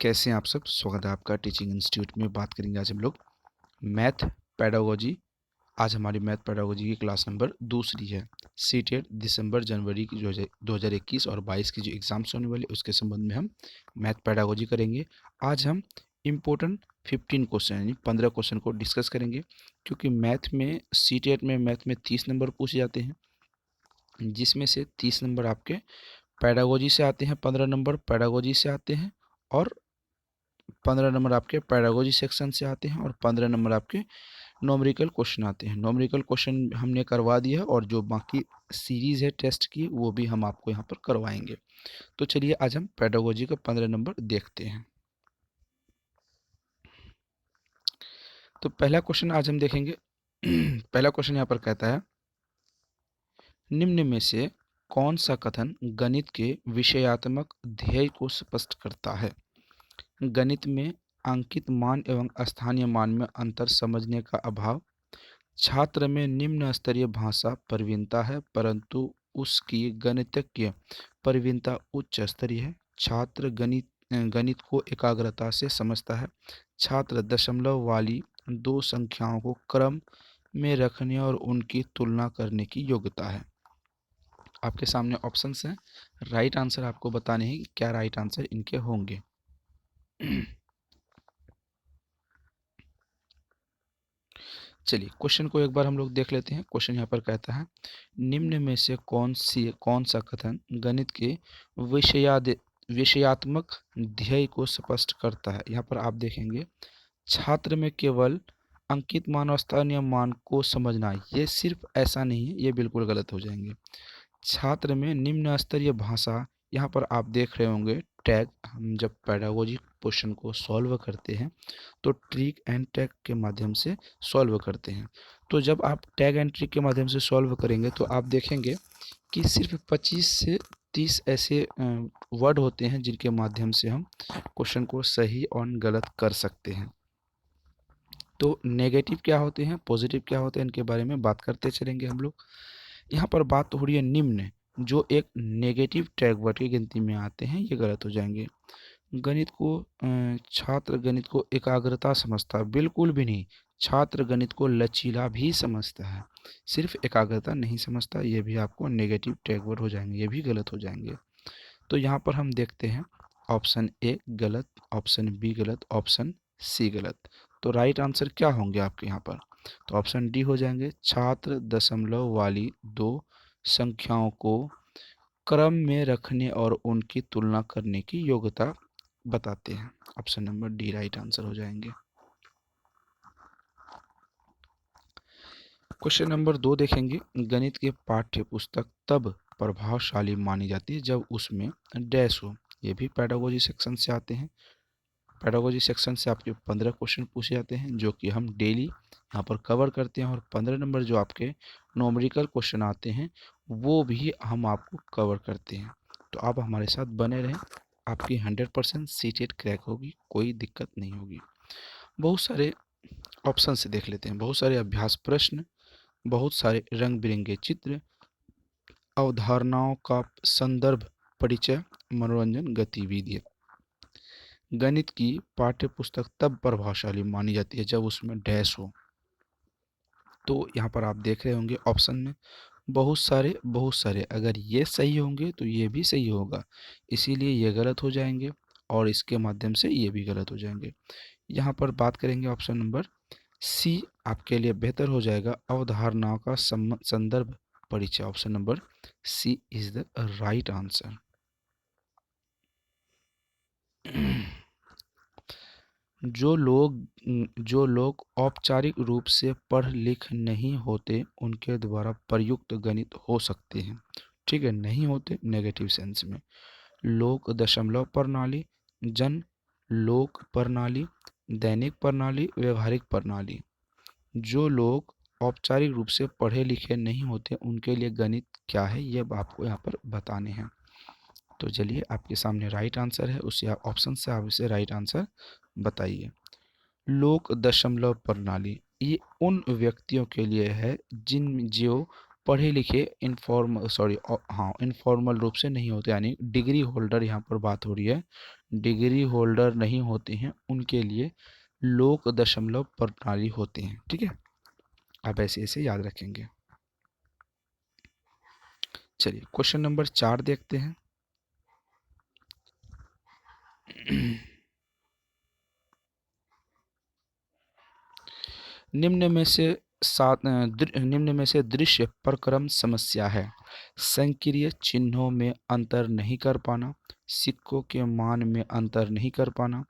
कैसे हैं आप सब। स्वागत है आपका टीचिंग इंस्टीट्यूट में। बात करेंगे आज हम लोग मैथ पेडागोजी। आज हमारी मैथ पेडागोजी की क्लास नंबर दूसरी है। सीटेट दिसंबर जनवरी की जो 2021 और 22 की जो एग्ज़ाम्स होने वाले उसके संबंध में हम मैथ पेडागोजी करेंगे। आज हम इम्पोर्टेंट 15 क्वेश्चन यानी 15 क्वेश्चन को डिस्कस करेंगे, क्योंकि मैथ में सीटेट में 30 नंबर पूछे जाते हैं, जिसमें से 30 नंबर आपके पेडागोजी से आते हैं, 15 नंबर पेडागोजी से आते हैं और 15 नंबर आपके पेडागोजी सेक्शन से आते हैं और 15 नंबर आपके नॉमरिकल क्वेश्चन आते हैं। नॉमरिकल क्वेश्चन हमने करवा दिया है और जो बाकी सीरीज़ है टेस्ट की वो भी हम आपको यहाँ पर करवाएंगे। तो चलिए आज हम पेडागोजी का 15 नंबर देखते हैं। तो पहला क्वेश्चन आज हम देखेंगे। पहला क्वेश्चन यहाँ पर कहता है, निम्न में से कौन सा कथन गणित के विषयात्मक ध्येय को स्पष्ट करता है। गणित में अंकित मान एवं स्थानीय मान में अंतर समझने का अभाव, छात्र में निम्न स्तरीय भाषा प्रवीणता है परंतु उसकी गणितज्ञ प्रवीणता उच्च स्तरीय है। छात्र गणित को एकाग्रता से समझता है। छात्र दशमलव वाली दो संख्याओं को क्रम में रखने और उनकी तुलना करने की योग्यता है। आपके सामने ऑप्शंस हैं, राइट आंसर आपको बताने हैं कि क्या राइट आंसर इनके होंगे। चलिए क्वेश्चन को एक बार हम लोग देख लेते हैं। क्वेश्चन यहाँ पर कहता है, निम्न में से कौन सा कथन गणित के विषयात्मक ध्येय को स्पष्ट करता है। यहाँ पर आप देखेंगे, छात्र में केवल अंकित मान और स्थानीय मान को समझना, ये सिर्फ ऐसा नहीं है, ये बिल्कुल गलत हो जाएंगे। छात्र में निम्न स्तरीय भाषा, यहाँ पर आप देख रहे होंगे टैग। हम जब पेडागोजी क्वेश्चन को सॉल्व करते हैं तो ट्रिक एंड टैग के माध्यम से सॉल्व करते हैं। तो जब आप टैग एंड ट्रिक के माध्यम से सॉल्व करेंगे तो आप देखेंगे कि सिर्फ 25 से 30 ऐसे वर्ड होते हैं जिनके माध्यम से हम क्वेश्चन को सही और गलत कर सकते हैं। तो नेगेटिव क्या होते हैं, पॉजिटिव क्या होते हैं, इनके बारे में बात करते चलेंगे हम लोग। यहाँ पर बात हो रही है निम्न, जो एक नेगेटिव टैग वर्ड की गिनती में आते हैं, ये गलत हो जाएंगे। छात्र गणित को एकाग्रता समझता है, बिल्कुल भी नहीं। छात्र गणित को लचीला भी समझता है, सिर्फ एकाग्रता नहीं समझता, ये भी आपको नेगेटिव टैग वर्ड हो जाएंगे, ये भी गलत हो जाएंगे। तो यहाँ पर हम देखते हैं ऑप्शन ए गलत, ऑप्शन बी गलत, ऑप्शन सी गलत। तो राइट आंसर क्या होंगे आपके यहाँ पर, तो ऑप्शन डी हो जाएंगे। छात्र दशमलव वाली दो संख्याओं को क्रम में रखने और उनकी तुलना करने की योग्यता बताते हैं। Option number D right answer हो जाएंगे। क्वेश्चन नंबर 2 देखेंगे, गणित के पाठ्य पुस्तक तब प्रभावशाली मानी जाती है जब उसमें डैश हो। ये भी पेडागोजी सेक्शन से आते हैं। पेडागोजी सेक्शन से आपके 15 क्वेश्चन पूछे जाते हैं जो कि हम डेली यहाँ पर कवर करते हैं, और 15 नंबर जो आपके नॉमरिकल क्वेश्चन आते हैं वो भी हम आपको कवर करते हैं। तो आप हमारे साथ बने रहें, आपकी 100% सीटेट क्रैक होगी, कोई दिक्कत नहीं होगी। बहुत सारे ऑप्शन से देख लेते हैं, बहुत सारे अभ्यास प्रश्न, बहुत सारे रंग बिरंगे चित्र, अवधारणाओं का संदर्भ, परिचय, मनोरंजन गतिविधियाँ। गणित की पाठ्य पुस्तक तब प्रभावशाली मानी जाती है जब उसमें डैश हो। तो यहाँ पर आप देख रहे होंगे ऑप्शन में बहुत सारे, अगर ये सही होंगे तो ये भी सही होगा, इसीलिए ये गलत हो जाएंगे और इसके माध्यम से ये भी गलत हो जाएंगे। यहाँ पर बात करेंगे ऑप्शन नंबर सी आपके लिए बेहतर हो जाएगा, अवधारणाओं का संदर्भ परिचय। Option number C is the right answer. जो लोग औपचारिक रूप से पढ़ लिख नहीं होते उनके द्वारा प्रयुक्त गणित हो सकते हैं। ठीक है, नहीं होते नेगेटिव सेंस में। लोक दशमलव प्रणाली, जन लोक प्रणाली, दैनिक प्रणाली, व्यवहारिक प्रणाली। जो लोग औपचारिक रूप से पढ़े लिखे नहीं होते उनके लिए गणित क्या है, ये आपको यहाँ पर बताने हैं। तो चलिए आपके सामने राइट आंसर है, उसी ऑप्शन से आप इसे राइट आंसर बताइए। लोक दशमलव प्रणाली ये उन व्यक्तियों के लिए है जो पढ़े लिखे इनफॉर्मल रूप से नहीं होते, यानी डिग्री होल्डर यहाँ पर बात हो रही है, डिग्री होल्डर नहीं होते हैं उनके लिए लोक दशमलव प्रणाली होते हैं। ठीक है, आप ऐसे ऐसे याद रखेंगे। चलिए क्वेश्चन नंबर 4 देखते हैं। निम्न में से दृश्य प्रक्रम समस्या है। संक्रिय चिन्हों में अंतर नहीं कर पाना, सिक्कों के मान में अंतर नहीं कर पाना,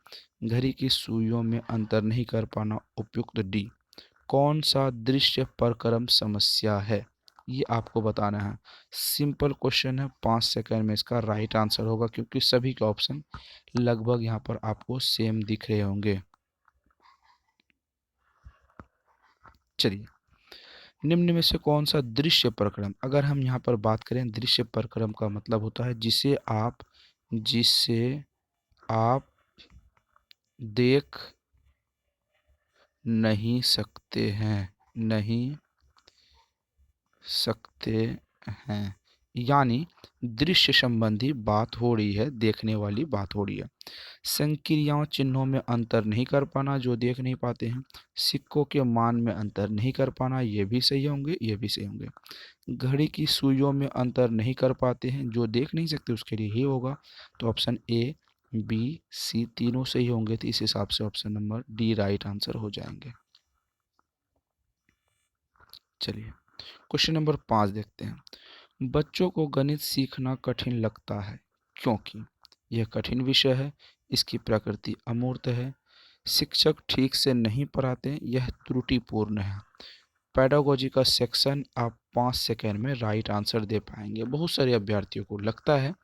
घड़ी की सुइयों में अंतर नहीं कर पाना, उपयुक्त डी। कौन सा दृश्य प्रक्रम समस्या है, ये आपको बताना है। सिंपल क्वेश्चन है, 5 सेकंड में इसका राइट आंसर होगा, क्योंकि सभी के ऑप्शन लगभग यहाँ पर आपको सेम दिख रहे होंगे। चलिए, निम्न में से कौन सा दृश्य प्रक्रम, अगर हम यहाँ पर बात करें, दृश्य प्रक्रम का मतलब होता है जिसे आप देख नहीं सकते हैं, नहीं सकते हैं, यानी दृश्य संबंधी बात हो रही है, देखने वाली बात हो रही है। संक्रियाओं चिन्हों में अंतर नहीं कर पाना, जो देख नहीं पाते हैं। सिक्कों के मान में अंतर नहीं कर पाना, ये भी सही होंगे, ये भी सही होंगे। घड़ी की सुइयों में अंतर नहीं कर पाते हैं, जो देख नहीं सकते उसके लिए ही होगा। तो ऑप्शन ए, बी, सी तीनों सही होंगे, तो इस हिसाब से option number D right answer हो जाएंगे। चलिए क्वेश्चन नंबर 5 देखते हैं। बच्चों को गणित सीखना कठिन लगता है क्योंकि यह कठिन विषय है, इसकी प्रकृति अमूर्त है, शिक्षक ठीक से नहीं पढ़ाते, यह त्रुटिपूर्ण है। पेडागोजी का सेक्शन आप 5 सेकेंड में राइट आंसर दे पाएंगे। बहुत सारे अभ्यर्थियों को लगता है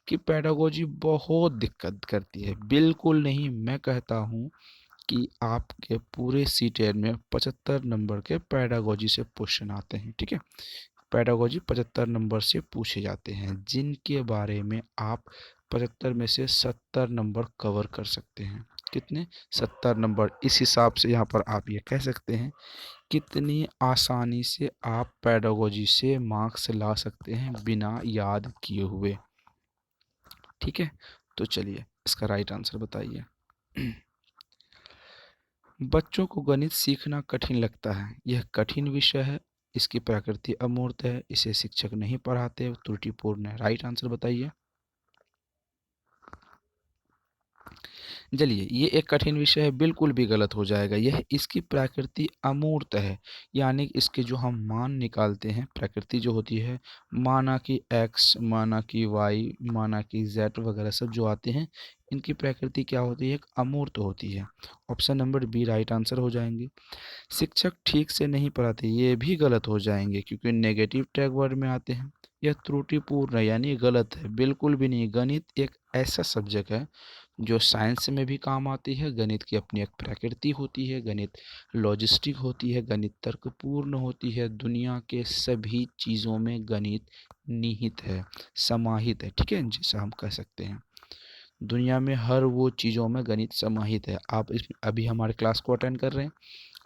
कि पेडागोजी बहुत दिक्कत करती है। बिल्कुल नहीं, मैं कहता हूँ कि आपके पूरे सीटेट में 75 नंबर के पेडागोजी से क्वेश्चन आते हैं। ठीक है, पेडागोजी 75 नंबर से पूछे जाते हैं, जिनके बारे में आप 75 में से 70 नंबर कवर कर सकते हैं। कितने? 70 नंबर। इस हिसाब से यहाँ पर आप ये कह सकते हैं कितनी आसानी से आप पेडागोजी से मार्क्स ला सकते हैं बिना याद किए हुए। ठीक है, तो चलिए इसका राइट आंसर बताइए। बच्चों को गणित सीखना कठिन लगता है, यह कठिन विषय है, इसकी प्रकृति अमूर्त है, इसे शिक्षक नहीं पढ़ाते, त्रुटिपूर्ण है। राइट आंसर बताइए। चलिए, ये एक कठिन विषय है, बिल्कुल भी गलत हो जाएगा। यह इसकी प्रकृति अमूर्त है, यानी इसके जो हम मान निकालते हैं, प्रकृति जो होती है, माना कि x, माना कि y, माना कि z वगैरह सब जो आते हैं, इनकी प्रकृति क्या होती है? एक अमूर्त होती है। Option number B right answer हो जाएंगे। शिक्षक ठीक से नहीं पढ़ाते, ये भी गलत हो जाएंगे, क्योंकि नेगेटिव टैग वर्ड में आते हैं। यह त्रुटिपूर्ण है, यानी गलत है, बिल्कुल भी नहीं। गणित एक ऐसा सब्जेक्ट है जो साइंस में भी काम आती है। गणित की अपनी एक प्रकृति होती है, गणित लॉजिस्टिक होती है, गणित तर्कपूर्ण होती है। दुनिया के सभी चीज़ों में गणित निहित है, समाहित है। ठीक है, जैसा हम कह सकते हैं दुनिया में हर वो चीज़ों में गणित समाहित है। आप इस अभी हमारे क्लास को अटेंड कर रहे हैं,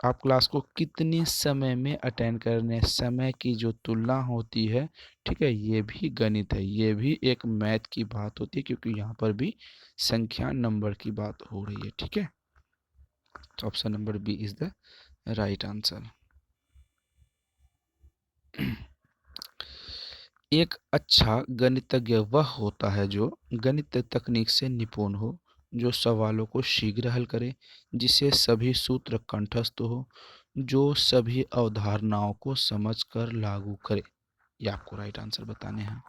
आप क्लास को कितने समय में अटेंड करने, समय की जो तुलना होती है, ठीक है, ये भी गणित है, ये भी एक मैथ की बात होती है, क्योंकि यहाँ पर भी संख्या नंबर की बात हो रही है। ठीक है, तो option number B is the right answer. एक अच्छा गणितज्ञ वह होता है जो गणित तकनीक से निपुण हो, जो सवालों को शीघ्र हल करे, जिसे सभी सूत्र कंठस्थ हो, जो सभी अवधारणाओं को समझकर लागू करे। ये आपको राइट आंसर बताने हैं।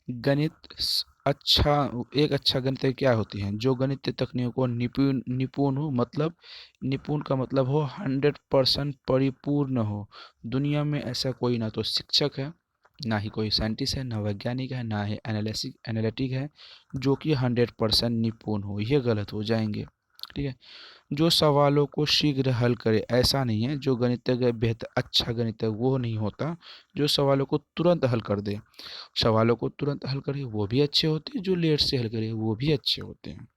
गणित अच्छा, एक अच्छा गणितज्ञ क्या होती है? जो गणित तकनीकों को निपुण निपुण हो, मतलब निपुण का मतलब हो 100% परिपूर्ण हो। दुनिया में ऐसा कोई ना तो शिक्षक है, ना ही कोई साइंटिस्ट है, ना वैज्ञानिक है, ना ही एनालिटिक है जो कि 100% निपुण हो। ये गलत हो जाएंगे। ठीक है, जो सवालों को शीघ्र हल करे, ऐसा नहीं है। जो गणितज्ञ बेहतर अच्छा गणितज्ञ वो नहीं होता जो सवालों को तुरंत हल कर दे। सवालों को तुरंत हल करे वो भी अच्छे होते हैं, जो लेट से हल करे वो भी अच्छे होते हैं।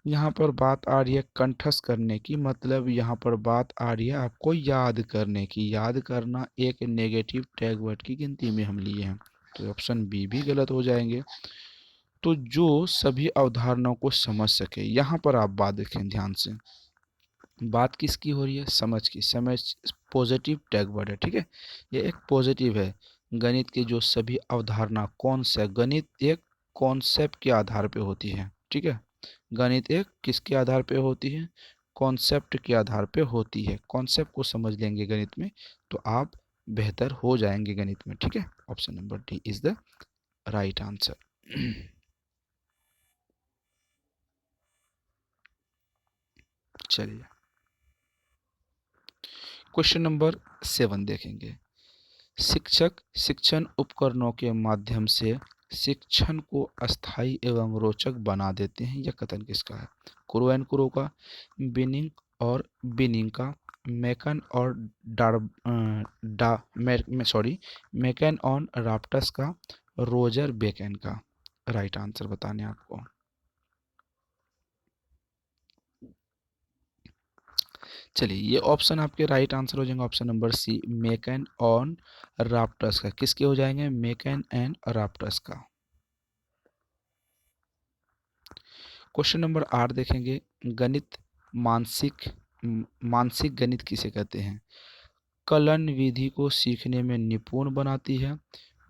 यहाँ पर बात आ रही है कंठस्थ करने की, मतलब यहाँ पर बात आ रही है आपको याद करने की। याद करना एक नेगेटिव टैग वर्ड की गिनती में हम लिए हैं, तो ऑप्शन बी भी गलत हो जाएंगे। तो जो सभी अवधारणाओं को समझ सके, यहाँ पर आप बात देखें ध्यान से, बात किसकी हो रही है? समझ की। समझ पॉजिटिव टैग वर्ड है, ठीक है, ये एक पॉजिटिव है। गणित की जो सभी अवधारणा, कॉन्सेप्ट, गणित एक कॉन्सेप्ट के आधार पे होती है, ठीक है। गणित एक किसके आधार पे होती है? कॉन्सेप्ट के आधार पे होती है। कॉन्सेप्ट को समझ लेंगे गणित में तो आप बेहतर हो जाएंगे गणित में, ठीक है। Option number D is the right answer. चलिए क्वेश्चन नंबर 7 देखेंगे। शिक्षक शिक्षण उपकरणों के माध्यम से शिक्षण को अस्थायी एवं रोचक बना देते हैं। यह कथन किसका है? कुरो एंड कुरो का, बिनिंग और बिनिंग का, मैकन और डार डा सॉरी मैकन ऑन राप्टस का, रोजर बेकन का। राइट आंसर बताने आपको। चलिए ये ऑप्शन आपके राइट आंसर हो जाएंगे। ऑप्शन नंबर सी, मैकन ऑन राप्टस का। किसके हो जाएंगे? मैकन एंड राप्टस का। क्वेश्चन नंबर 8 देखेंगे। गणित मानसिक मानसिक गणित किसे कहते हैं? कलन विधि को सीखने में निपुण बनाती है,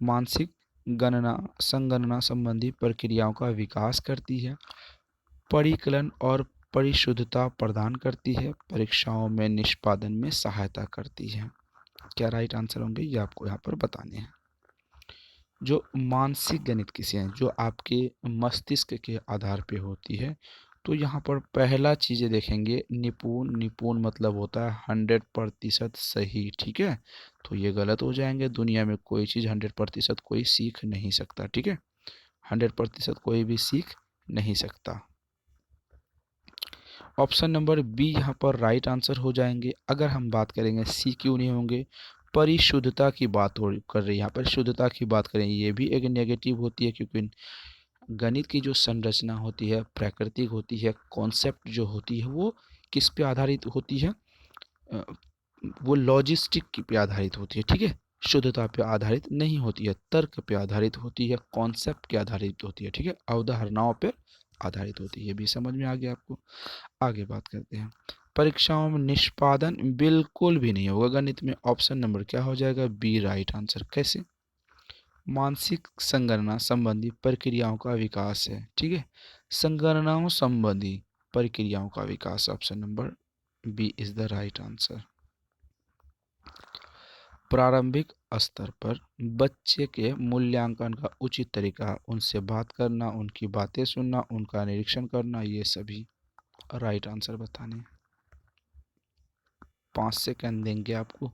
मानसिक गणना संगणना संबंधी प्रक्रियाओं का विकास करती है, परिकलन और परिशुद्धता प्रदान करती है, परीक्षाओं में निष्पादन में सहायता करती है। क्या राइट आंसर होंगे ये आपको यहाँ पर बताने हैं। जो मानसिक गणित किसे हैं? जो आपके मस्तिष्क के आधार पे होती है। तो यहाँ पर पहला चीज़ें देखेंगे, निपुण। निपुण मतलब होता है 100% सही, ठीक है। तो ये गलत हो जाएंगे। दुनिया में कोई चीज़ 100% कोई सीख नहीं सकता, ठीक है। 100% कोई भी सीख नहीं सकता। ऑप्शन नंबर बी यहाँ पर राइट आंसर हो जाएंगे। अगर हम बात करेंगे सी क्यों नहीं होंगे? परिशुद्धता की बात हो कर रही है यहाँ पर, शुद्धता की बात करें, ये भी एक नेगेटिव होती है, क्योंकि गणित की जो संरचना होती है प्राकृतिक होती है। कॉन्सेप्ट जो होती है वो किस पे आधारित होती है? अ, वो लॉजिस्टिक पे आधारित होती है, ठीक है। शुद्धता पे आधारित नहीं होती है, तर्क पे आधारित होती है, कॉन्सेप्ट के आधारित होती है, ठीक है, अवधारणाओं पे आधारित होती है। ये भी समझ में आ गया आपको। आगे बात करते हैं। परीक्षाओं में निष्पादन बिल्कुल भी नहीं होगा गणित में। ऑप्शन नंबर क्या हो जाएगा? B right answer. कैसे? मानसिक संगणना संबंधी प्रक्रियाओं का विकास है, ठीक है। संगणनाओं संबंधी प्रक्रियाओं का विकास। Option number B is the right answer. प्रारंभिक स्तर पर बच्चे के मूल्यांकन का उचित तरीका उनसे बात करना, उनकी बातें सुनना, उनका निरीक्षण करना, ये सभी राइट आंसर बताने। 5 सेकंड देंगे आपको,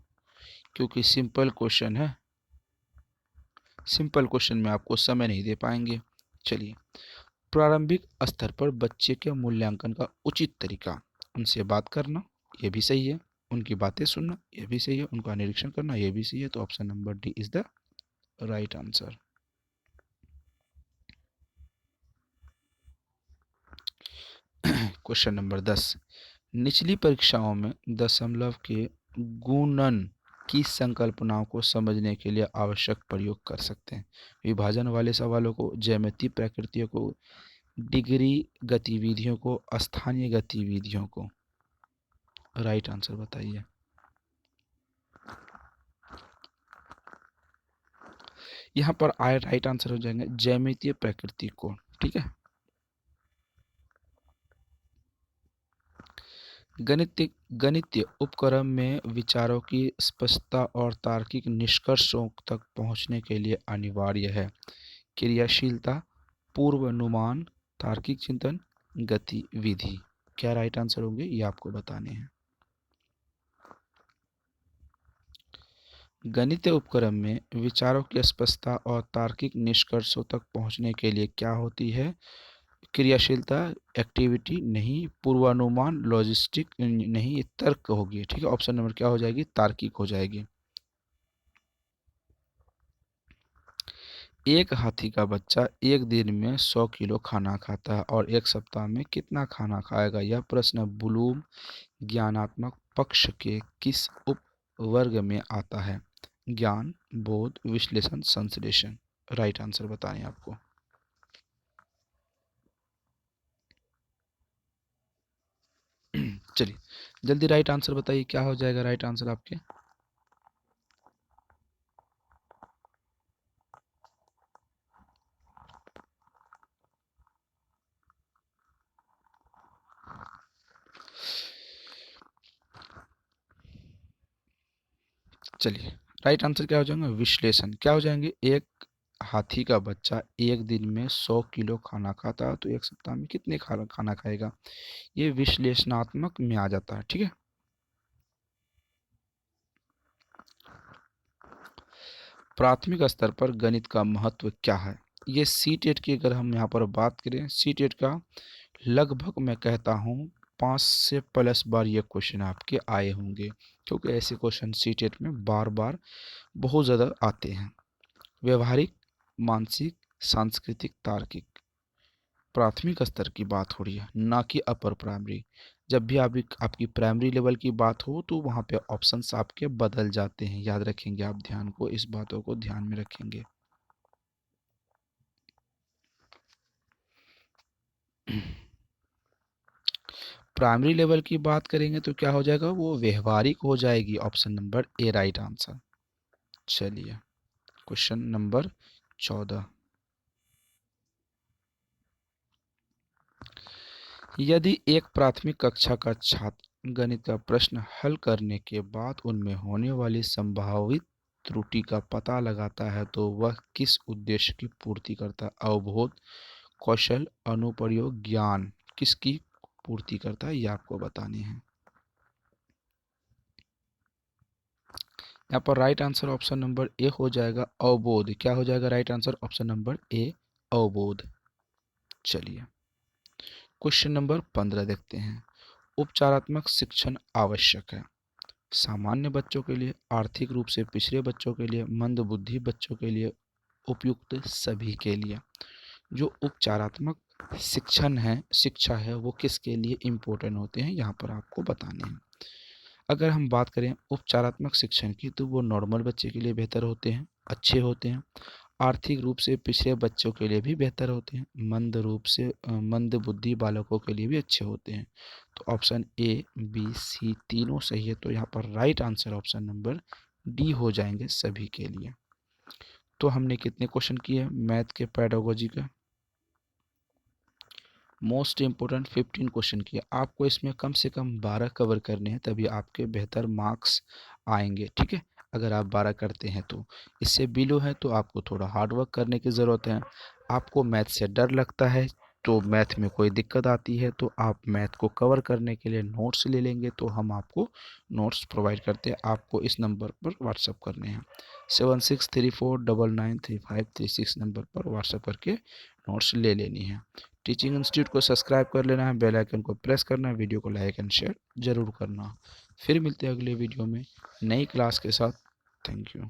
क्योंकि सिंपल क्वेश्चन है। सिंपल क्वेश्चन में आपको समय नहीं दे पाएंगे। चलिए, प्रारंभिक स्तर पर बच्चे के मूल्यांकन का उचित तरीका, उनसे बात करना, ये भी सही है। उनकी बातें सुनना, ये भी सही है। उनका निरीक्षण करना, ये भी सही है। तो option number D is the right answer. Question number 10। निचली परीक्षाओं में दशमलव के गुणन की संकल्पनाओं को समझने के लिए आवश्यक प्रयोग कर सकते हैं। विभाजन वाले सवालों को, ज्यामितीय प्रकृतियों को, डिग्री गतिविधियों को, स्थानीय गतिविधियों को। राइट आंसर बताइए। यहाँ पर आए राइट आंसर हो जाएंगे ज्यामितीय प्रकृति को, ठीक है। गणितीय उपक्रम में विचारों की स्पष्टता और तार्किक निष्कर्षों तक पहुंचने के लिए अनिवार्य है क्रियाशीलता, पूर्वानुमान, तार्किक चिंतन, गतिविधि। क्या राइट आंसर होंगे ये आपको बताने हैं। गणितीय उपक्रम में विचारों की स्पष्टता और तार्किक निष्कर्षों तक पहुंचने के लिए क्या होती है? क्रियाशीलता, एक्टिविटी नहीं, पूर्वानुमान, लॉजिस्टिक नहीं, ये तर्क होगी, ठीक है। ऑप्शन नंबर क्या हो जाएगी? तार्किक हो जाएगी। एक हाथी का बच्चा एक दिन में 100 किलो खाना खाता है और एक सप्ताह में कितना खाना खाएगा? यह प्रश्न ब्लूम ज्ञानात्मक पक्ष के किस उप वर्ग में आता है? ज्ञान, बोध, विश्लेषण, संश्लेषण। राइट आंसर बताएं आपको। चलिए जल्दी राइट आंसर बताइए, क्या हो जाएगा राइट आंसर आपके? चलिए राइट आंसर क्या हो जाएगा? विश्लेषण। क्या हो जाएंगे? एक हाथी का बच्चा एक दिन में 100 किलो खाना खाता है तो एक सप्ताह में कितने खाना खाएगा? ये विश्लेषणात्मक में आ जाता है। ठीक है। प्राथमिक स्तर पर गणित का महत्व क्या है? ये सी टेट की अगर हम यहाँ पर बात करें, सी टेट का लगभग मैं कहता हूँ 5 से प्लस बार ये क्वेश्चन आपके आए होंगे, क्योंकि ऐसे क्वेश्चन सी टेट में बार बार बहुत ज़्यादा आते हैं। व्यवहारिक, मानसिक, सांस्कृतिक, तार्किक। प्राथमिक स्तर की बात हो रही है, ना कि अपर प्राइमरी। जब भी आपकी प्राइमरी लेवल की बात हो तो वहाँ पे ऑप्शंस आपके बदल जाते हैं, याद रखेंगे आप, ध्यान को इस बातों को ध्यान में रखेंगे। प्राइमरी लेवल की बात करेंगे तो क्या हो जाएगा? वो व्यवहारिक हो जाएगी। ऑप्शन नंबर ए राइट आंसर। चलिए क्वेश्चन नंबर 14। यदि एक प्राथमिक कक्षा का छात्र गणित का प्रश्न हल करने के बाद उनमें होने वाली संभावित त्रुटि का पता लगाता है तो वह किस उद्देश्य की पूर्ति करता है? अवबोध, कौशल, अनुप्रयोग, ज्ञान, किसकी पूर्ति करता है? ये आपको बताने हैं। यहाँ पर right answer option number A हो जाएगा, अवबोध। क्या हो जाएगा right answer? Option number A, अवबोध। चलिए क्वेश्चन नंबर 15 देखते हैं। उपचारात्मक शिक्षण आवश्यक है सामान्य बच्चों के लिए, आर्थिक रूप से पिछड़े बच्चों के लिए, मंदबुद्धि बच्चों के लिए, उपयुक्त सभी के लिए। जो उपचारात्मक शिक्षा है वो किसके लिए इम्पोर्टेंट होते हैं, यहाँ पर आपको बताने हैं। अगर हम बात करें उपचारात्मक शिक्षण की तो वो नॉर्मल बच्चे के लिए बेहतर होते हैं, अच्छे होते हैं। आर्थिक रूप से पिछड़े बच्चों के लिए भी बेहतर होते हैं, मंद बुद्धि बालकों के लिए भी अच्छे होते हैं। तो ऑप्शन ए, बी, सी तीनों सही है, तो यहाँ पर right answer option number D हो जाएंगे सभी के लिए। तो हमने कितने क्वेश्चन किए मैथ के पेडागोजी का? मोस्ट इम्पोर्टेंट 15 क्वेश्चन किए। आपको इसमें कम से कम 12 कवर करने हैं, तभी आपके बेहतर मार्क्स आएंगे। ठीक है, अगर आप 12 करते हैं तो। इससे बिलो है तो आपको थोड़ा हार्ड वर्क करने की ज़रूरत है। आपको मैथ से डर लगता है तो मैथ में कोई दिक्कत आती है तो आप मैथ को कवर करने के लिए नोट्स ले लेंगे, तो हम आपको नोट्स प्रोवाइड करते हैं। आपको इस नंबर पर व्हाट्सअप करने हैं, 7634993536 नंबर पर व्हाट्सअप करके नोट्स ले लेनी है। टीचिंग इंस्टीट्यूट को सब्सक्राइब कर लेना है, बेल आइकन को प्रेस करना है, वीडियो को लाइक एंड शेयर जरूर करना। फिर मिलते हैं अगले वीडियो में नई क्लास के साथ। Thank you.